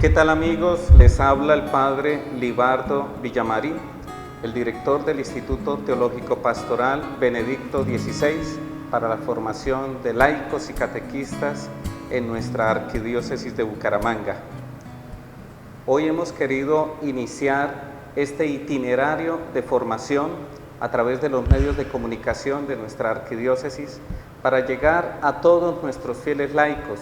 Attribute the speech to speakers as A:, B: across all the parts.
A: ¿Qué tal, amigos? Les habla el padre Libardo Villamarín, el director del Instituto Teológico Pastoral Benedicto XVI para la formación de laicos y catequistas en nuestra arquidiócesis de Bucaramanga. Hoy hemos querido iniciar este itinerario de formación a través de los medios de comunicación de nuestra arquidiócesis para llegar a todos nuestros fieles laicos,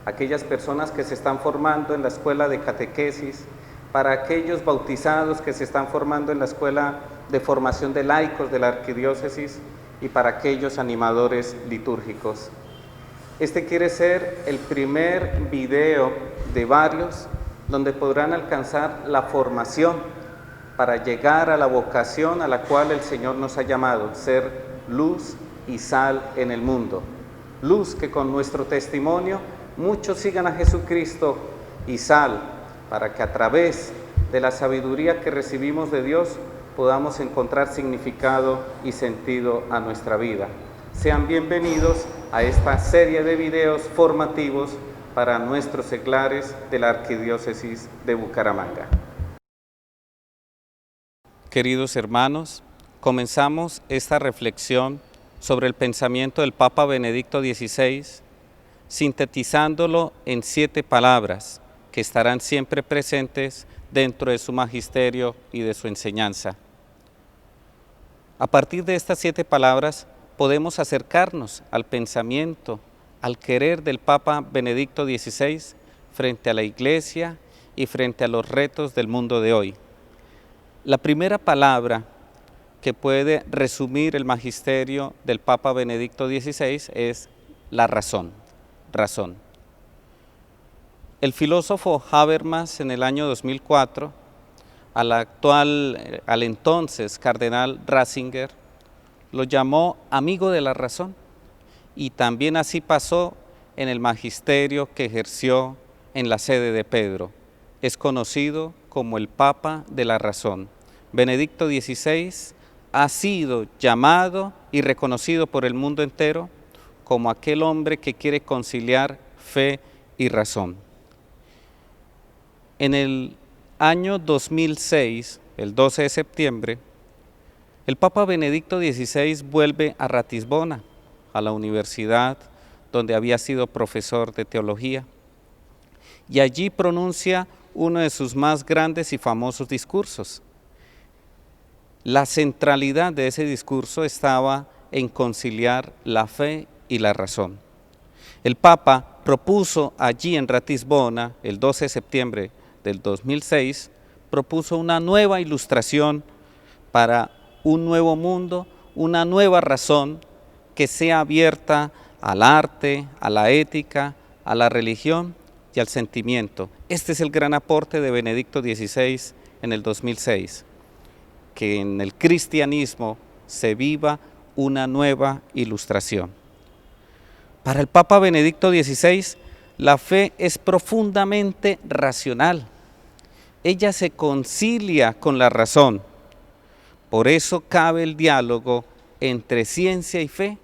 A: aquellas personas que se están formando en la escuela de catequesis, para aquellos bautizados que se están formando en la escuela de formación de laicos de la arquidiócesis y para aquellos animadores litúrgicos. Este quiere ser el primer video de varios donde podrán alcanzar la formación para llegar a la vocación a la cual el Señor nos ha llamado, ser luz y sal en el mundo. Luz que con nuestro testimonio muchos sigan a Jesucristo, y sal para que a través de la sabiduría que recibimos de Dios podamos encontrar significado y sentido a nuestra vida. Sean bienvenidos a esta serie de videos formativos para nuestros seglares de la Arquidiócesis de Bucaramanga. Queridos hermanos, comenzamos esta reflexión sobre el pensamiento del Papa Benedicto XVI, sintetizándolo en 7 palabras que estarán siempre presentes dentro de su magisterio y de su enseñanza. A partir de estas 7 palabras podemos acercarnos al pensamiento, al querer del Papa Benedicto XVI frente a la Iglesia y frente a los retos del mundo de hoy. La primera palabra que puede resumir el magisterio del Papa Benedicto XVI es la razón. Razón. El filósofo Habermas en el año 2004, al entonces cardenal Ratzinger, lo llamó amigo de la razón, y también así pasó en el magisterio que ejerció en la sede de Pedro. Es conocido como el Papa de la Razón. Benedicto XVI ha sido llamado y reconocido por el mundo entero como aquel hombre que quiere conciliar fe y razón. En el año 2006, el 12 de septiembre, el Papa Benedicto XVI vuelve a Ratisbona, a la universidad donde había sido profesor de teología, y allí pronuncia uno de sus más grandes y famosos discursos. La centralidad de ese discurso estaba en conciliar la fe y la razón. El Papa propuso allí en Ratisbona, el 12 de septiembre del 2006, propuso una nueva ilustración para un nuevo mundo, una nueva razón que sea abierta al arte, a la ética, a la religión y al sentimiento. Este es el gran aporte de Benedicto XVI en el 2006, que en el cristianismo se viva una nueva ilustración. Para el Papa Benedicto XVI, la fe es profundamente racional. Ella se concilia con la razón. Por eso cabe el diálogo entre ciencia y fe,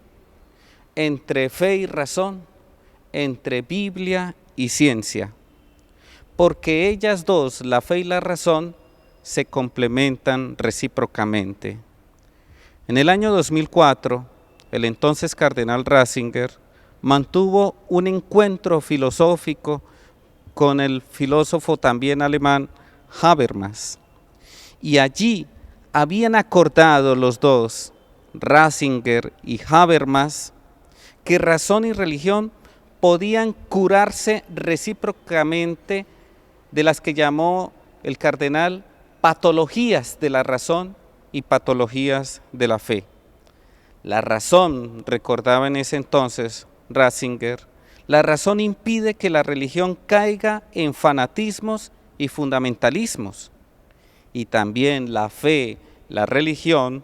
A: entre fe y razón, entre Biblia y ciencia. Porque ellas dos, la fe y la razón, se complementan recíprocamente. En el año 2004, el entonces cardenal Ratzinger mantuvo un encuentro filosófico con el filósofo también alemán Habermas, y allí habían acordado los dos, Ratzinger y Habermas, que razón y religión podían curarse recíprocamente de las que llamó el cardenal patologías de la razón y patologías de la fe. La razón, recordaba en ese entonces Ratzinger, la razón impide que la religión caiga en fanatismos y fundamentalismos, y también la fe, la religión,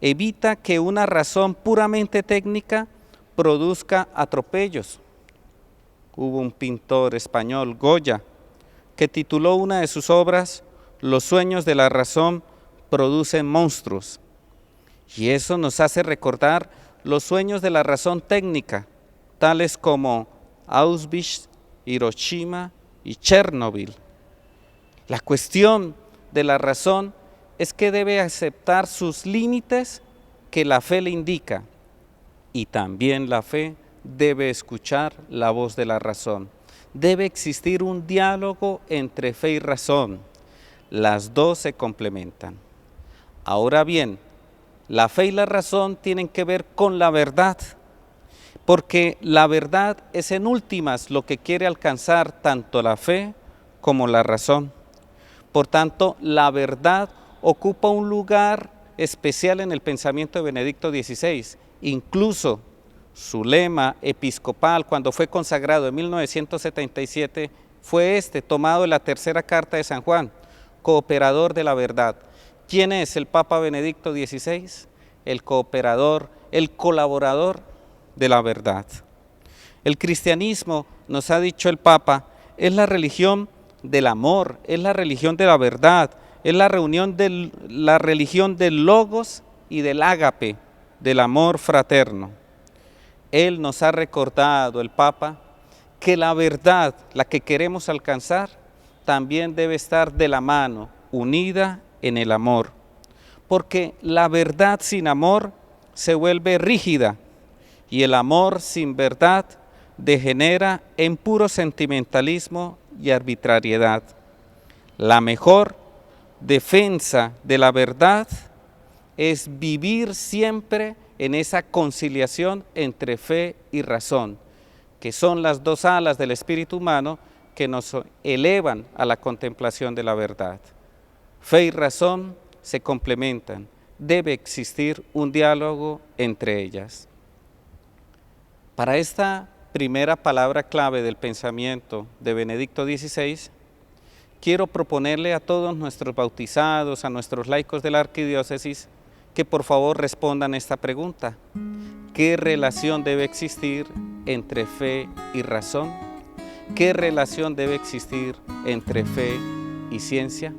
A: evita que una razón puramente técnica produzca atropellos. Hubo un pintor español, Goya, que tituló una de sus obras Los sueños de la razón producen monstruos, y eso nos hace recordar los sueños de la razón técnica, tales como Auschwitz, Hiroshima y Chernobyl, La cuestión de la razón es que debe aceptar sus límites que la fe le indica, y también la fe debe escuchar la voz de la razón. Debe existir un diálogo entre fe y razón. Las dos se complementan. Ahora bien, la fe y la razón tienen que ver con la verdad, porque la verdad es en últimas lo que quiere alcanzar tanto la fe como la razón. Por tanto, la verdad ocupa un lugar especial en el pensamiento de Benedicto XVI. Incluso su lema episcopal, cuando fue consagrado en 1977, fue tomado de la tercera carta de San Juan, cooperador de la verdad. ¿Quién es el Papa Benedicto XVI? El cooperador, el colaborador de la verdad. El cristianismo, nos ha dicho el Papa, es la religión del amor, es la religión de la verdad, es la religión del logos y del ágape, del amor fraterno. Él nos ha recordado, el Papa, que la verdad, la que queremos alcanzar, también debe estar de la mano, unida en el amor. Porque la verdad sin amor se vuelve rígida y el amor sin verdad degenera en puro sentimentalismo y arbitrariedad. La mejor defensa de la verdad es vivir siempre en esa conciliación entre fe y razón, que son las dos alas del espíritu humano que nos elevan a la contemplación de la verdad. Fe y razón se complementan, debe existir un diálogo entre ellas. Para esta primera palabra clave del pensamiento de Benedicto XVI, quiero proponerle a todos nuestros bautizados, a nuestros laicos de la arquidiócesis, que por favor respondan esta pregunta: ¿qué relación debe existir entre fe y razón? ¿Qué relación debe existir entre fe y ciencia?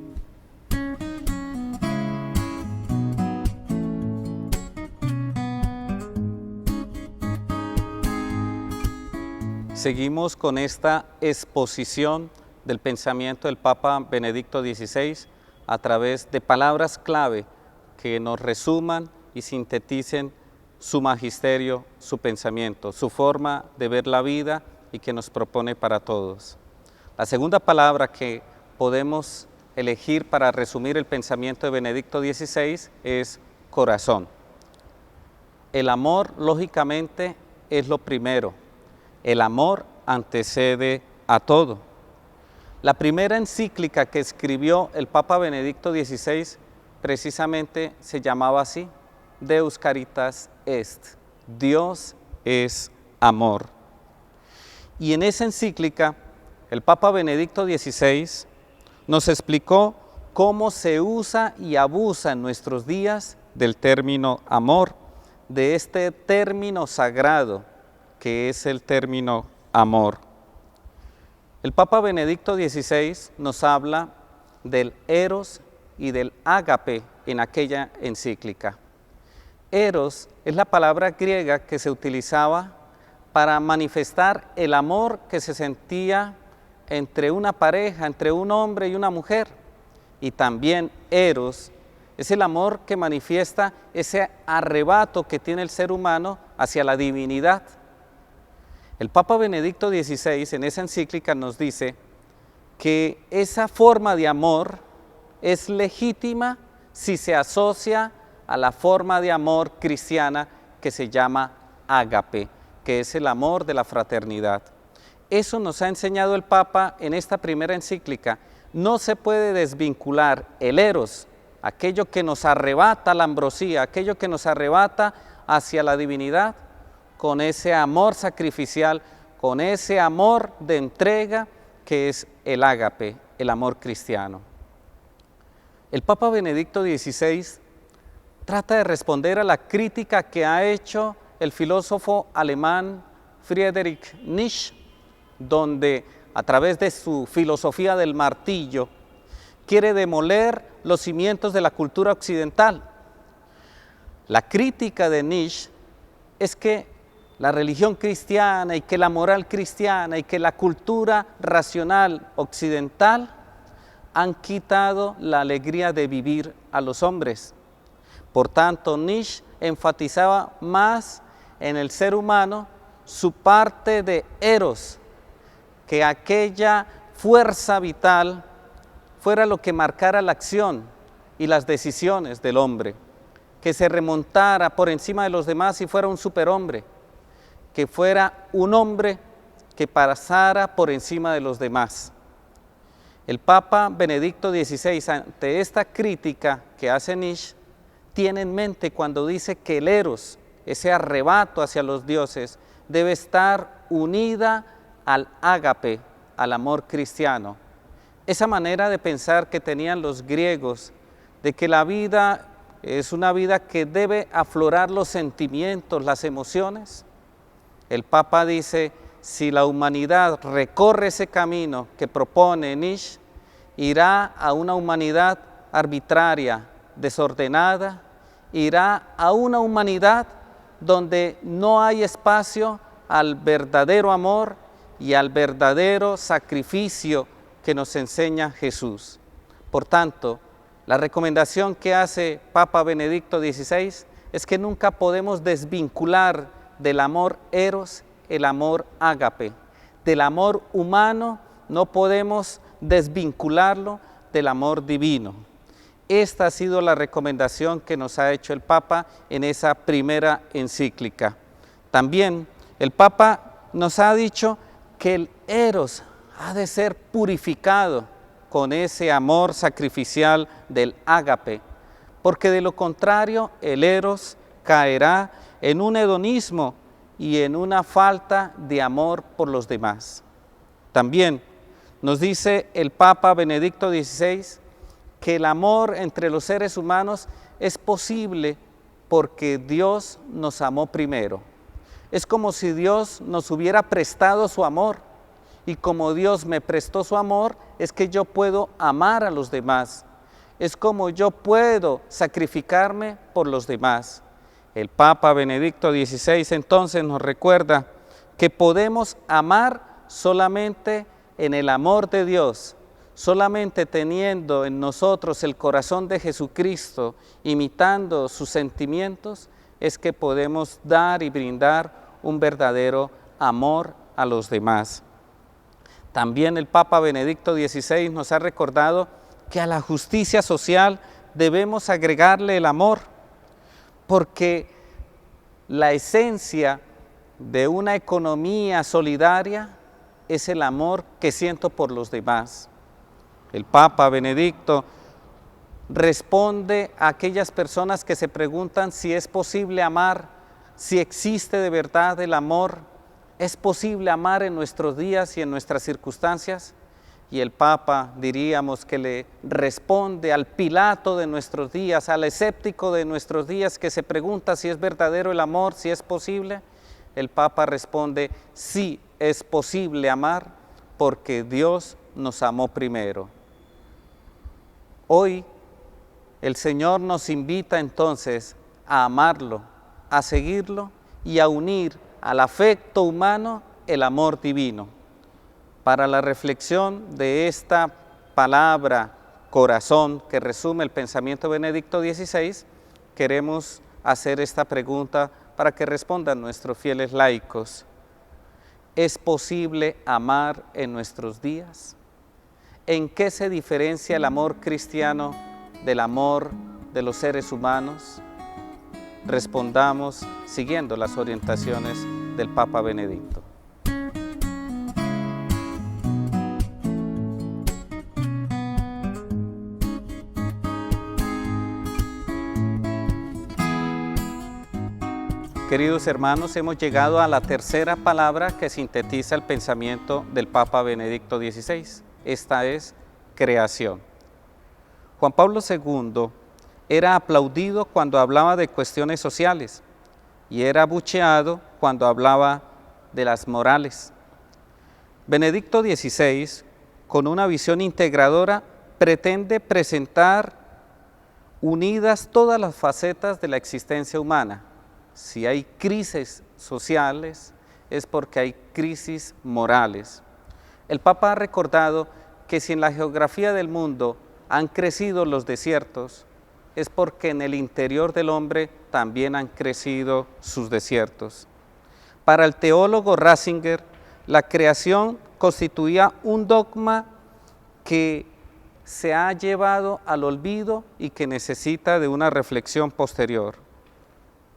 A: Seguimos con esta exposición del pensamiento del Papa Benedicto XVI a través de palabras clave que nos resuman y sinteticen su magisterio, su pensamiento, su forma de ver la vida y que nos propone para todos. La segunda palabra que podemos elegir para resumir el pensamiento de Benedicto XVI es corazón. El amor, lógicamente, es lo primero. El amor antecede a todo. La primera encíclica que escribió el Papa Benedicto XVI precisamente se llamaba así: Deus Caritas Est, Dios es amor. Y en esa encíclica el Papa Benedicto XVI nos explicó cómo se usa y abusa en nuestros días del término amor, de este término sagrado que es el término amor. El Papa Benedicto XVI nos habla del eros y del ágape en aquella encíclica. Eros es la palabra griega que se utilizaba para manifestar el amor que se sentía entre una pareja, entre un hombre y una mujer. Y también eros es el amor que manifiesta ese arrebato que tiene el ser humano hacia la divinidad. El Papa Benedicto XVI en esa encíclica nos dice que esa forma de amor es legítima si se asocia a la forma de amor cristiana que se llama ágape, que es el amor de la fraternidad. Eso nos ha enseñado el Papa en esta primera encíclica. No se puede desvincular el eros, aquello que nos arrebata la ambrosía, aquello que nos arrebata hacia la divinidad, con ese amor sacrificial, con ese amor de entrega que es el ágape, el amor cristiano. El Papa Benedicto XVI trata de responder a la crítica que ha hecho el filósofo alemán Friedrich Nietzsche, donde a través de su filosofía del martillo quiere demoler los cimientos de la cultura occidental. La crítica de Nietzsche es que la religión cristiana y que la moral cristiana y que la cultura racional occidental han quitado la alegría de vivir a los hombres. Por tanto, Nietzsche enfatizaba más en el ser humano su parte de eros, que aquella fuerza vital fuera lo que marcara la acción y las decisiones del hombre, que se remontara por encima de los demás y fuera un superhombre, que fuera un hombre que pasara por encima de los demás. El Papa Benedicto XVI, ante esta crítica que hace Nietzsche, tiene en mente cuando dice que el eros, ese arrebato hacia los dioses, debe estar unida al ágape, al amor cristiano. Esa manera de pensar que tenían los griegos, de que la vida es una vida que debe aflorar los sentimientos, las emociones. El Papa dice, si la humanidad recorre ese camino que propone Nietzsche, irá a una humanidad arbitraria, desordenada, irá a una humanidad donde no hay espacio al verdadero amor y al verdadero sacrificio que nos enseña Jesús. Por tanto, la recomendación que hace Papa Benedicto XVI es que nunca podemos desvincular del amor eros el amor ágape. Del amor humano no podemos desvincularlo del amor divino. Esta ha sido la recomendación que nos ha hecho el Papa en esa primera encíclica. También el Papa nos ha dicho que el eros ha de ser purificado con ese amor sacrificial del ágape, porque de lo contrario el eros caerá en un hedonismo y en una falta de amor por los demás. También nos dice el Papa Benedicto XVI que el amor entre los seres humanos es posible porque Dios nos amó primero. Es como si Dios nos hubiera prestado su amor, y como Dios me prestó su amor, es que yo puedo amar a los demás. Es como yo puedo sacrificarme por los demás. El Papa Benedicto XVI entonces nos recuerda que podemos amar solamente en el amor de Dios, solamente teniendo en nosotros el corazón de Jesucristo, imitando sus sentimientos, es que podemos dar y brindar un verdadero amor a los demás. También el Papa Benedicto XVI nos ha recordado que a la justicia social debemos agregarle el amor, porque la esencia de una economía solidaria es el amor que siento por los demás. El Papa Benedicto responde a aquellas personas que se preguntan si es posible amar, si existe de verdad el amor. ¿Es posible amar en nuestros días y en nuestras circunstancias? Y el Papa, diríamos que le responde al Pilato de nuestros días, al escéptico de nuestros días que se pregunta si es verdadero el amor, si es posible. El Papa responde, sí es posible amar porque Dios nos amó primero. Hoy el Señor nos invita entonces a amarlo, a seguirlo y a unir al afecto humano el amor divino. Para la reflexión de esta palabra corazón que resume el pensamiento de Benedicto XVI, queremos hacer esta pregunta para que respondan nuestros fieles laicos. ¿Es posible amar en nuestros días? ¿En qué se diferencia el amor cristiano del amor de los seres humanos? Respondamos siguiendo las orientaciones del Papa Benedicto. Queridos hermanos, hemos llegado a la tercera palabra que sintetiza el pensamiento del Papa Benedicto XVI. Esta es creación. Juan Pablo II era aplaudido cuando hablaba de cuestiones sociales y era abucheado cuando hablaba de las morales. Benedicto XVI, con una visión integradora, pretende presentar unidas todas las facetas de la existencia humana. Si hay crisis sociales, es porque hay crisis morales. El Papa ha recordado que si en la geografía del mundo han crecido los desiertos, es porque en el interior del hombre también han crecido sus desiertos. Para el teólogo Ratzinger, la creación constituía un dogma que se ha llevado al olvido y que necesita de una reflexión posterior.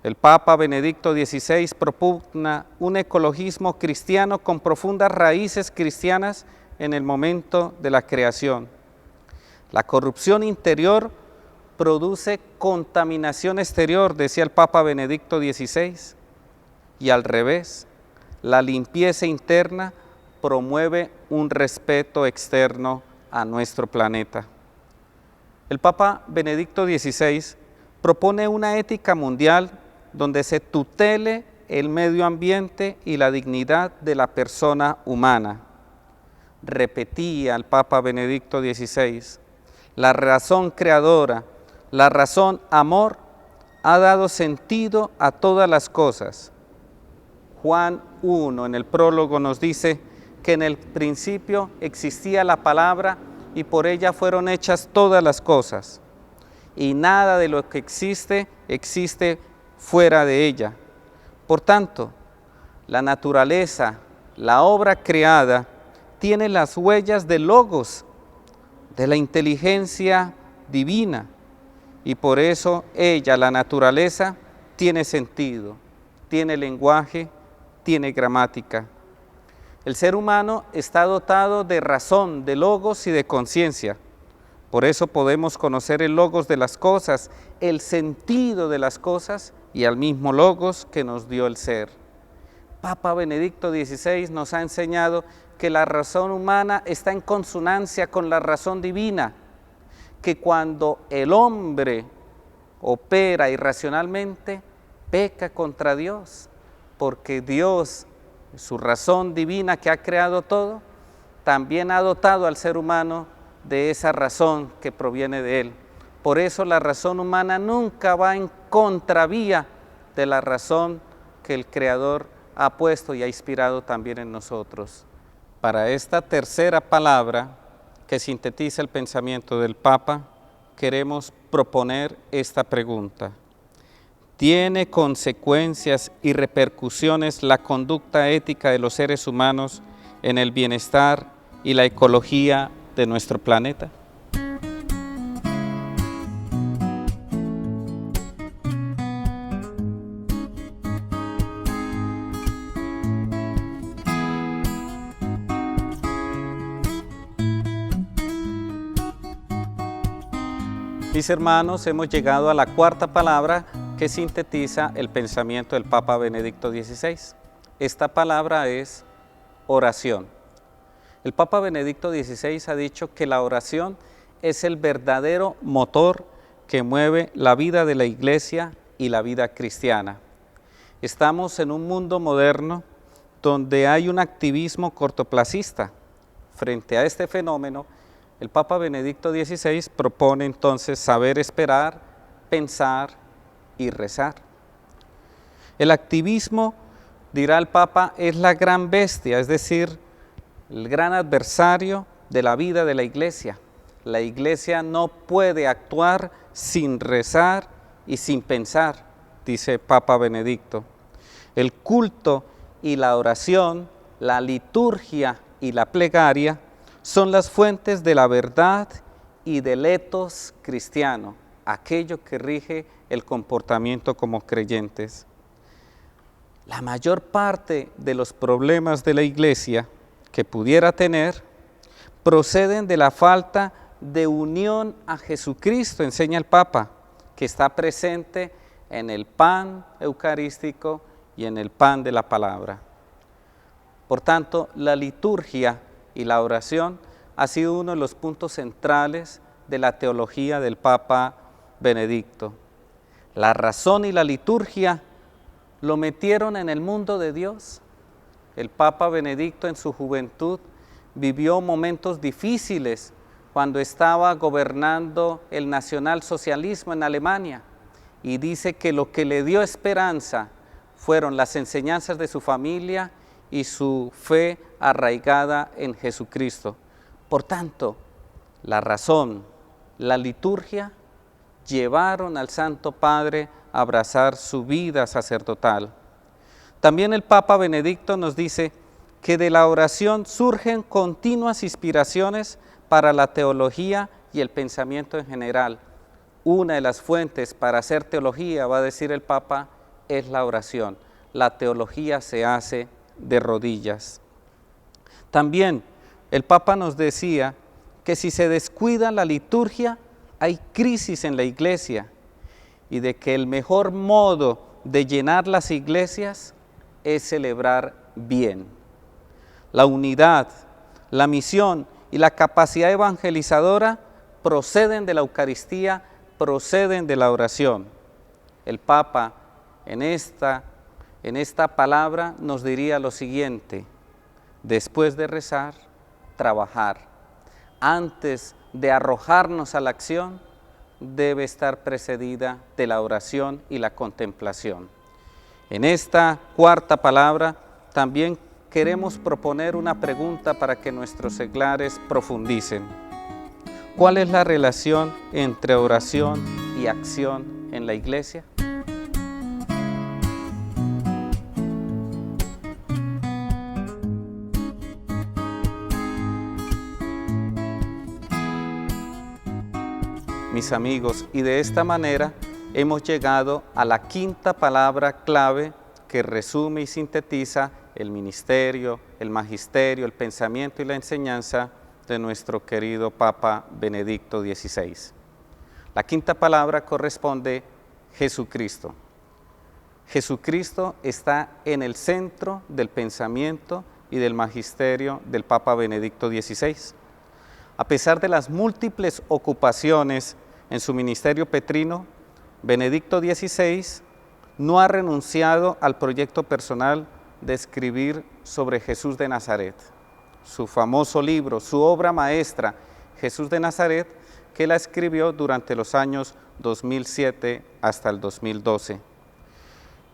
A: El Papa Benedicto XVI propugna un ecologismo cristiano con profundas raíces cristianas en el momento de la creación. La corrupción interior produce contaminación exterior, decía el Papa Benedicto XVI, y al revés, la limpieza interna promueve un respeto externo a nuestro planeta. El Papa Benedicto XVI propone una ética mundial donde se tutele el medio ambiente y la dignidad de la persona humana. Repetía el Papa Benedicto XVI, la razón creadora, la razón amor, ha dado sentido a todas las cosas. Juan 1 en el prólogo nos dice que en el principio existía la palabra y por ella fueron hechas todas las cosas, y nada de lo que existe fuera de ella. Por tanto, la naturaleza, la obra creada, tiene las huellas del logos, de la inteligencia divina, y por eso ella, la naturaleza, tiene sentido, tiene lenguaje, tiene gramática. El ser humano está dotado de razón, de logos y de conciencia. Por eso podemos conocer el logos de las cosas, el sentido de las cosas y al mismo logos que nos dio el ser. Papa Benedicto XVI nos ha enseñado que la razón humana está en consonancia con la razón divina, que cuando el hombre opera irracionalmente, peca contra Dios, porque Dios, su razón divina que ha creado todo, también ha dotado al ser humano de esa razón que proviene de él. Por eso la razón humana nunca va en contravía de la razón que el Creador ha puesto y ha inspirado también en nosotros. Para esta tercera palabra que sintetiza el pensamiento del Papa, queremos proponer esta pregunta. ¿Tiene consecuencias y repercusiones la conducta ética de los seres humanos en el bienestar y la ecología de nuestro planeta? Mis hermanos, hemos llegado a la cuarta palabra que sintetiza el pensamiento del Papa Benedicto XVI. Esta palabra es oración. El Papa Benedicto XVI ha dicho que la oración es el verdadero motor que mueve la vida de la Iglesia y la vida cristiana. Estamos en un mundo moderno donde hay un activismo cortoplacista. Frente a este fenómeno, el Papa Benedicto XVI propone entonces saber esperar, pensar y rezar. El activismo, dirá el Papa, es la gran bestia, es decir, el gran adversario de la vida de la Iglesia. La Iglesia no puede actuar sin rezar y sin pensar, dice Papa Benedicto. El culto y la oración, la liturgia y la plegaria son las fuentes de la verdad y del ethos cristiano, aquello que rige el comportamiento como creyentes. La mayor parte de los problemas de la Iglesia que pudiera tener proceden de la falta de unión a Jesucristo, enseña el Papa, que está presente en el pan eucarístico y en el pan de la palabra. Por tanto, la liturgia y la oración ha sido uno de los puntos centrales de la teología del Papa Benedicto. La razón y la liturgia lo metieron en el mundo de Dios. El Papa Benedicto en su juventud vivió momentos difíciles cuando estaba gobernando el nacionalsocialismo en Alemania, y dice que lo que le dio esperanza fueron las enseñanzas de su familia y su fe arraigada en Jesucristo. Por tanto, la razón, la liturgia, llevaron al Santo Padre a abrazar su vida sacerdotal. También el Papa Benedicto nos dice que de la oración surgen continuas inspiraciones para la teología y el pensamiento en general. Una de las fuentes para hacer teología, va a decir el Papa, es la oración. La teología se hace de rodillas. También el Papa nos decía que si se descuida la liturgia, hay crisis en la iglesia y de que el mejor modo de llenar las iglesias es celebrar bien. La unidad, la misión y la capacidad evangelizadora proceden de la Eucaristía, proceden de la oración. El Papa en esta palabra nos diría lo siguiente: después de rezar, trabajar. Antes de arrojarnos a la acción, debe estar precedida de la oración y la contemplación. En esta cuarta palabra también queremos proponer una pregunta para que nuestros seglares profundicen. ¿Cuál es la relación entre oración y acción en la iglesia? Mis amigos, y de esta manera hemos llegado a la quinta palabra clave que resume y sintetiza el ministerio, el magisterio, el pensamiento y la enseñanza de nuestro querido Papa Benedicto XVI. La quinta palabra corresponde Jesucristo. Jesucristo está en el centro del pensamiento y del magisterio del Papa Benedicto XVI. A pesar de las múltiples ocupaciones en su ministerio petrino, Benedicto XVI no ha renunciado al proyecto personal de escribir sobre Jesús de Nazaret. Su famoso libro, su obra maestra, Jesús de Nazaret, que la escribió durante los años 2007 hasta el 2012.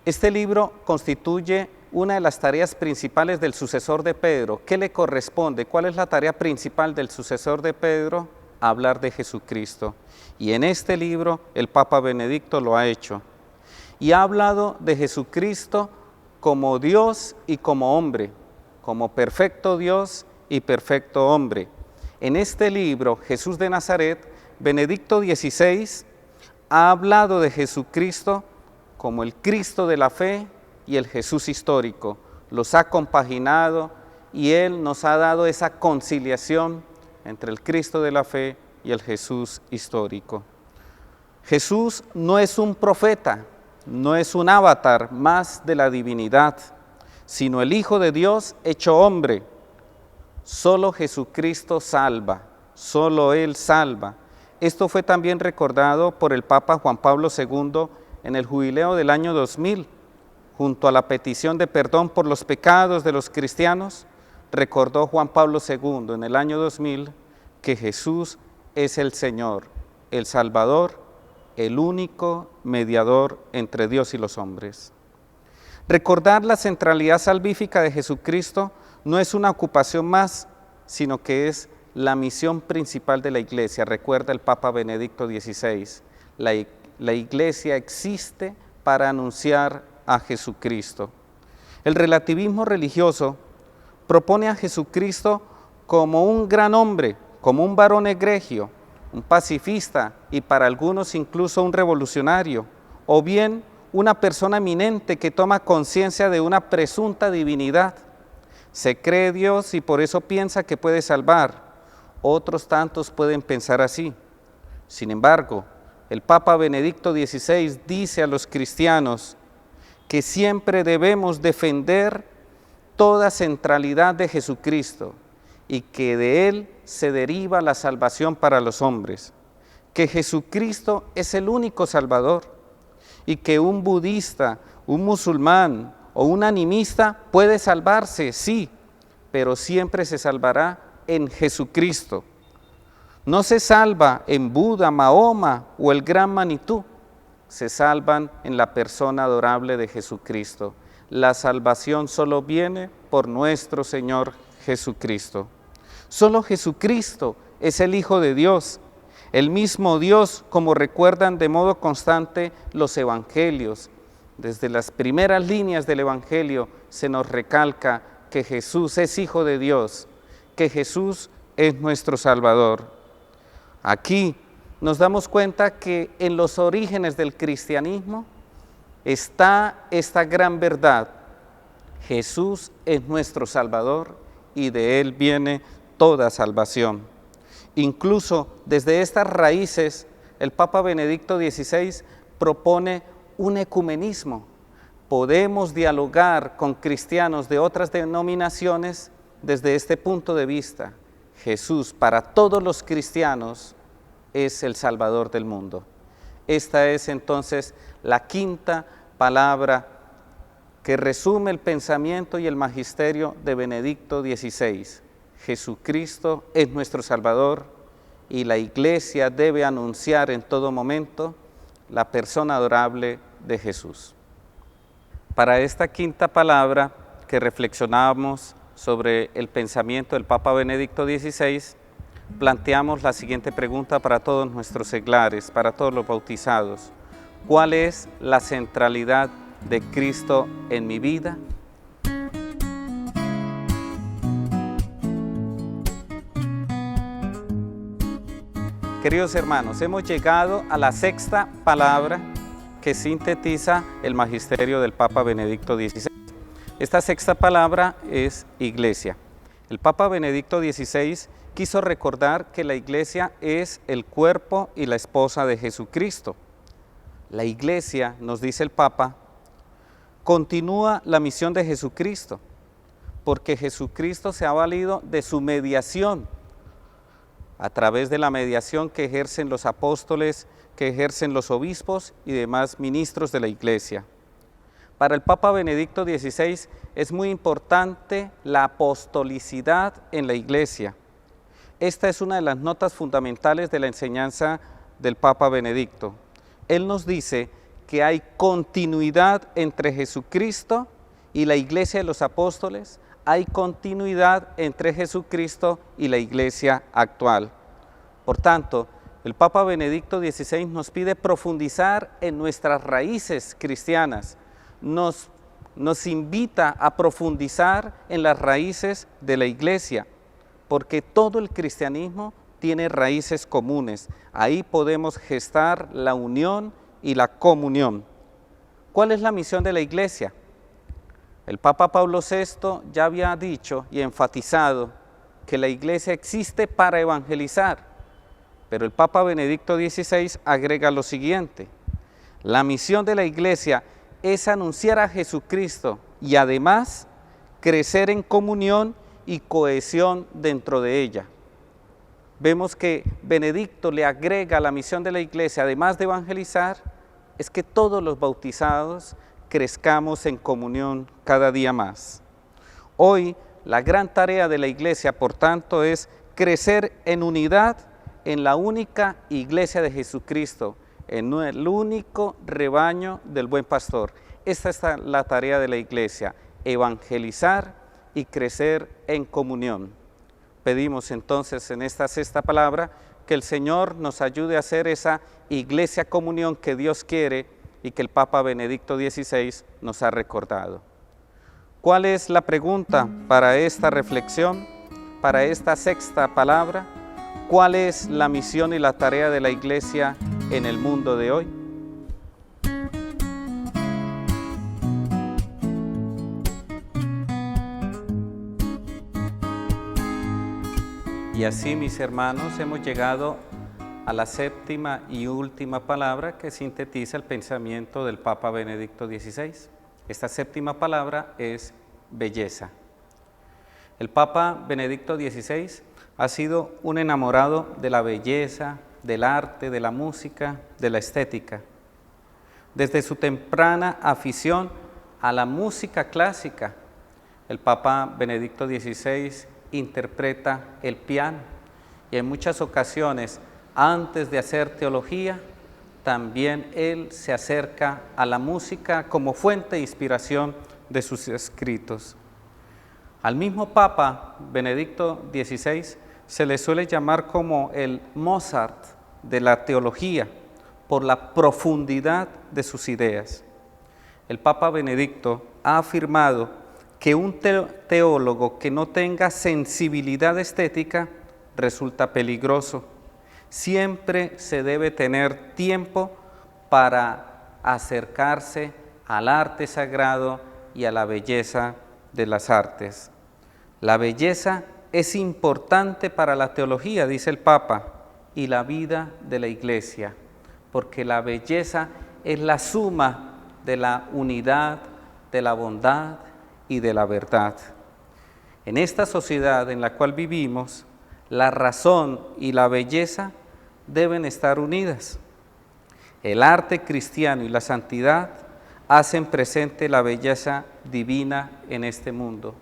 A: Este libro constituye una de las tareas principales del sucesor de Pedro. ¿Qué le corresponde? ¿Cuál es la tarea principal del sucesor de Pedro? Hablar de Jesucristo. Y en este libro el Papa Benedicto lo ha hecho. Y ha hablado de Jesucristo como Dios y como hombre, como perfecto Dios y perfecto hombre. En este libro, Jesús de Nazaret, Benedicto XVI ha hablado de Jesucristo como el Cristo de la fe y el Jesús histórico. Los ha compaginado y Él nos ha dado esa conciliación entre el Cristo de la fe y el Jesús histórico. Jesús no es un profeta, no es un avatar más de la divinidad, sino el Hijo de Dios hecho hombre. Solo Jesucristo salva, solo Él salva. Esto fue también recordado por el Papa Juan Pablo II en el jubileo del año 2000, junto a la petición de perdón por los pecados de los cristianos. Recordó Juan Pablo II en el año 2000 que Jesús es el Señor, el Salvador, el único mediador entre Dios y los hombres. Recordar la centralidad salvífica de Jesucristo no es una ocupación más, sino que es la misión principal de la Iglesia. Recuerda el Papa Benedicto XVI, la Iglesia existe para anunciar a Jesucristo. El relativismo religioso propone a Jesucristo como un gran hombre, como un varón egregio, un pacifista y para algunos incluso un revolucionario, o bien una persona eminente que toma conciencia de una presunta divinidad. Se cree Dios y por eso piensa que puede salvar. Otros tantos pueden pensar así. Sin embargo, el Papa Benedicto XVI dice a los cristianos que siempre debemos defender toda centralidad de Jesucristo y que de Él se deriva la salvación para los hombres, que Jesucristo es el único Salvador y que un budista, un musulmán o un animista puede salvarse, sí, pero siempre se salvará en Jesucristo. No se salva en Buda, Mahoma o el Gran Manitú, se salvan en la persona adorable de Jesucristo. La salvación solo viene por nuestro Señor Jesucristo. Solo Jesucristo es el Hijo de Dios, el mismo Dios, como recuerdan de modo constante los evangelios. Desde las primeras líneas del evangelio se nos recalca que Jesús es Hijo de Dios, que Jesús es nuestro Salvador. Aquí nos damos cuenta que en los orígenes del cristianismo está esta gran verdad: Jesús es nuestro Salvador y de Él viene toda salvación. Incluso desde estas raíces, el Papa Benedicto XVI propone un ecumenismo. Podemos dialogar con cristianos de otras denominaciones desde este punto de vista. Jesús para todos los cristianos es el Salvador del mundo. Esta es entonces la quinta palabra que resume el pensamiento y el magisterio de Benedicto XVI. Jesucristo es nuestro Salvador y la Iglesia debe anunciar en todo momento la persona adorable de Jesús. Para esta quinta palabra que reflexionamos sobre el pensamiento del Papa Benedicto XVI, planteamos la siguiente pregunta para todos nuestros seglares, para todos los bautizados: ¿cuál es la centralidad de Cristo en mi vida? Queridos hermanos, hemos llegado a la sexta palabra que sintetiza el magisterio del Papa Benedicto XVI. Esta sexta palabra es iglesia. El Papa Benedicto XVI quiso recordar que la iglesia es el cuerpo y la esposa de Jesucristo. La iglesia, nos dice el Papa, continúa la misión de Jesucristo, porque Jesucristo se ha valido de su mediación, a través de la mediación que ejercen los apóstoles, que ejercen los obispos y demás ministros de la iglesia. Para el Papa Benedicto XVI es muy importante la apostolicidad en la iglesia. Esta es una de las notas fundamentales de la enseñanza del Papa Benedicto. Él nos dice que hay continuidad entre Jesucristo y la iglesia de los apóstoles, hay continuidad entre Jesucristo y la iglesia actual. Por tanto, el Papa Benedicto XVI nos pide profundizar en nuestras raíces cristianas, nos invita a profundizar en las raíces de la iglesia, porque todo el cristianismo tiene raíces comunes. Ahí podemos gestar la unión y la comunión. ¿Cuál es la misión de la iglesia? El Papa Pablo VI ya había dicho y enfatizado que la iglesia existe para evangelizar, pero el Papa Benedicto XVI agrega lo siguiente: la misión de la iglesia es anunciar a Jesucristo y además crecer en comunión y cohesión dentro de ella. Vemos que Benedicto le agrega a la misión de la iglesia, además de evangelizar, es que todos los bautizados crezcamos en comunión cada día más. Hoy la gran tarea de la iglesia, por tanto, es crecer en unidad en la única iglesia de Jesucristo, en el único rebaño del buen pastor. Esta es la tarea de la iglesia: evangelizar y crecer en comunión. Pedimos entonces en esta sexta palabra que el Señor nos ayude a hacer esa iglesia comunión que Dios quiere y que el Papa Benedicto XVI nos ha recordado. ¿Cuál es la pregunta para esta reflexión, para esta sexta palabra? ¿Cuál es la misión y la tarea de la iglesia en el mundo de hoy? Y así, mis hermanos, hemos llegado a la séptima y última palabra que sintetiza el pensamiento del Papa Benedicto XVI. Esta séptima palabra es belleza. El Papa Benedicto XVI ha sido un enamorado de la belleza, del arte, de la música, de la estética. Desde su temprana afición a la música clásica, el Papa Benedicto XVI interpreta el piano y en muchas ocasiones, antes de hacer teología, también él se acerca a la música como fuente de inspiración de sus escritos. Al mismo Papa Benedicto XVI se le suele llamar como el Mozart de la teología, por la profundidad de sus ideas. El Papa Benedicto ha afirmado que un teólogo que no tenga sensibilidad estética resulta peligroso. Siempre se debe tener tiempo para acercarse al arte sagrado y a la belleza de las artes. La belleza es importante para la teología, dice el Papa, y la vida de la Iglesia, porque la belleza es la suma de la unidad, de la bondad y de la verdad. En esta sociedad en la cual vivimos, la razón y la belleza deben estar unidas. El arte cristiano y la santidad hacen presente la belleza divina en este mundo.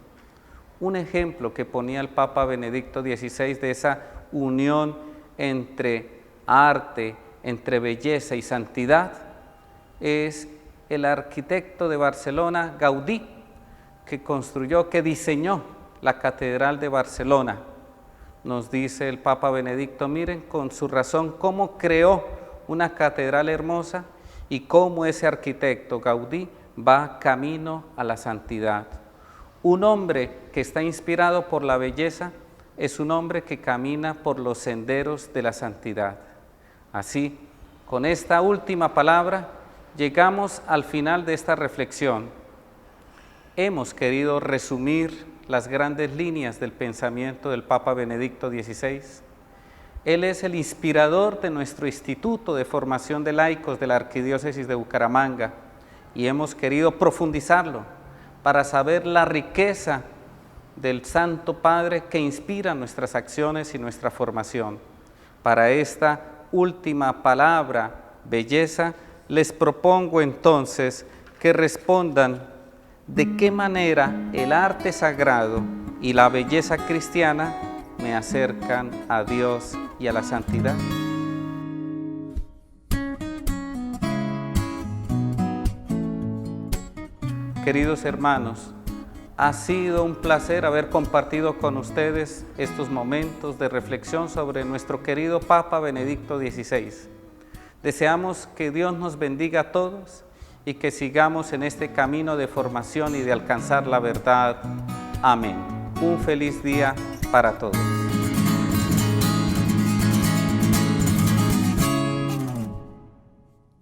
A: Un ejemplo que ponía el Papa Benedicto XVI de esa unión entre arte, entre belleza y santidad, es el arquitecto de Barcelona, Gaudí, que diseñó la Catedral de Barcelona. Nos dice el Papa Benedicto, miren con su razón cómo creó una catedral hermosa y cómo ese arquitecto Gaudí va camino a la santidad. Un hombre que está inspirado por la belleza es un hombre que camina por los senderos de la santidad. Así, con esta última palabra, llegamos al final de esta reflexión. Hemos querido resumir las grandes líneas del pensamiento del Papa Benedicto XVI. Él es el inspirador de nuestro Instituto de Formación de Laicos de la Arquidiócesis de Bucaramanga y hemos querido profundizarlo para saber la riqueza del Santo Padre que inspira nuestras acciones y nuestra formación. Para esta última palabra, belleza, les propongo entonces que respondan de qué manera el arte sagrado y la belleza cristiana me acercan a Dios y a la santidad. Queridos hermanos, ha sido un placer haber compartido con ustedes estos momentos de reflexión sobre nuestro querido Papa Benedicto XVI. Deseamos que Dios nos bendiga a todos y que sigamos en este camino de formación y de alcanzar la verdad. Amén. Un feliz día para todos.